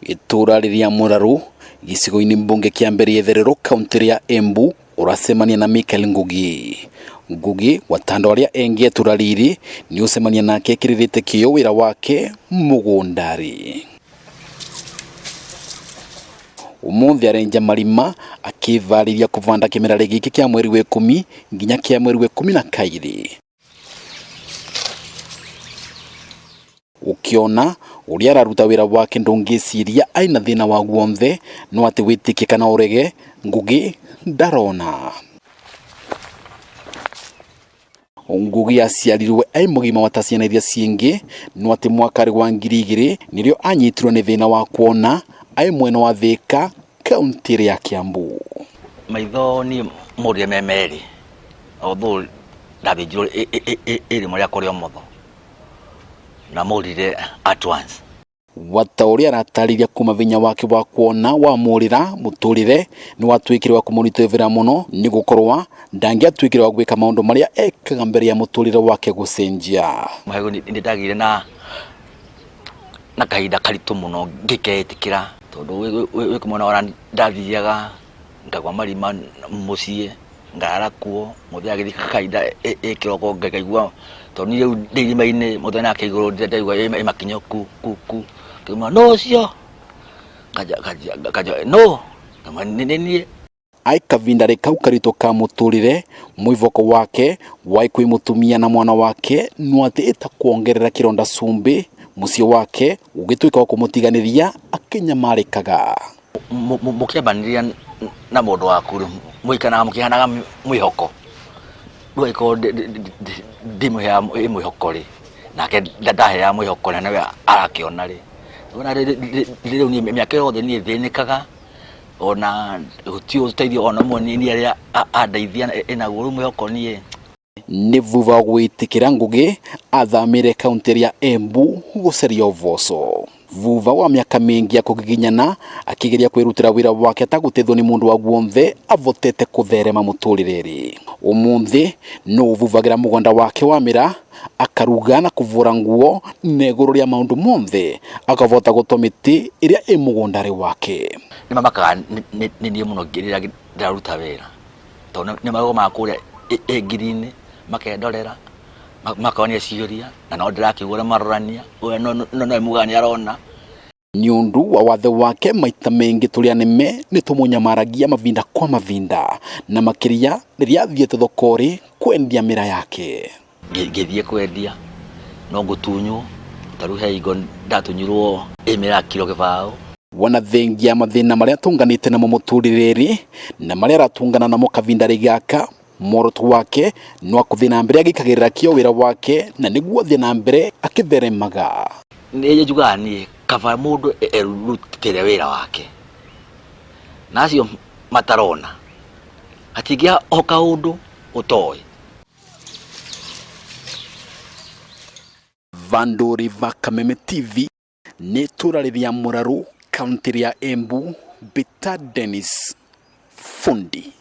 Itura riria Muraru gicigo-ini mbunge kia Mbeere Itherero kaunti ya Embu uracemania na Michael Ngugi watando aria engi itura riri ni ucemania nake kiririte kio wira wake mugundari. Umuthi arenja marima akivariria kuvanda kimerare giki kia mweri wa 10 nginya kia mweri wa 12. Ukiona uria araruta wira wake ndungiciria aina thina wa guonthe no ati witike kana urege Ngugi ndarona. Ngugi aciarirwe ai mugima wa ciana iria ciingi no ati mwaka wa 2000 nirio anyitirwo ni thina wa kuona ai mwena wa Thika kaunti ya Kiambu. Maitho ni muria memeri although ndathijwo iri muria kuri omotho na murire at once. Watauri aratariria kuma vinya wake wa kuona wa murira muturire ni watwikire wa kumonitevera muno ni gukorwa ndangiatwikire wa gwika maundu maria ekaga mbere ya muturire wake gucenjia. Mahego ni ndagire na kahinda karitu muno ngiketikira tondu we kumona ora ndathiaga ngagwa marima mucie ngara kuo muthia githika kahinda ikiroko ngakaigua tondu ni ndirimaine muthia na kiguru ndaigua imakinyo ku kuma no cio kaja no nini ai kavindare kau karito ka muturire mwivoko wake waikwi mutumia na mwana wake no ati itakuongerera kironda cumbi mucio wake ugitwika kumutiganiria akinyamarikaga. Mukiambaniria na mundu waku muikana mukihanaga mwihoko ndwiko ndimuhea mwihoko ri nake ndahea mwihoko na nawe arakiona ri ona riu ni miaka yothe ni thinikaga ona gutio uteithio ona moni ni aria andeithia ina guru mwihoko ni vuva gwitikira Ngugi athamire kaunti ya Embu guceria uvoco. Vuva wa miaka mingi akugiginyana akigeria kwirutira wira wake atagutethwo ni mundu wa guonthe avotete kutherema muturireri. Umuthi no vuvagira muganda wake wa mira akaruga na kuvura nguo neguru ria maundu monthe akavota gutomiti iria imugundari wake. Ni mamakaga ni muno ngirira ndaruta wira tondu ni mago makuria egirine makendorera makonia ciuria na no ndirakigura marorania no mugani arona ni undu wa wathe wake maita mengi turia nime ni tumunyamaragia mavinda kwa mavinda na makiria riria thiete thokori kwendia mira yake ngithie kwendia no ngutunyu taruhe igo ndatunyirwo emira kilo kibao wana thengia mathina maria tunganite na muturireri na maria ratungana na mukavinda rigaka moroto wake no akuthina mbere agikagirira kio wira wake na niguo thina mbere akitheremaga. Ni jugani kava mundu erutire wira wake nacio matarona atigia oka undu utoi Vanduri va Kameme TV ni turariria Muraru kaunti ya Embu Bita Dennis Fundi.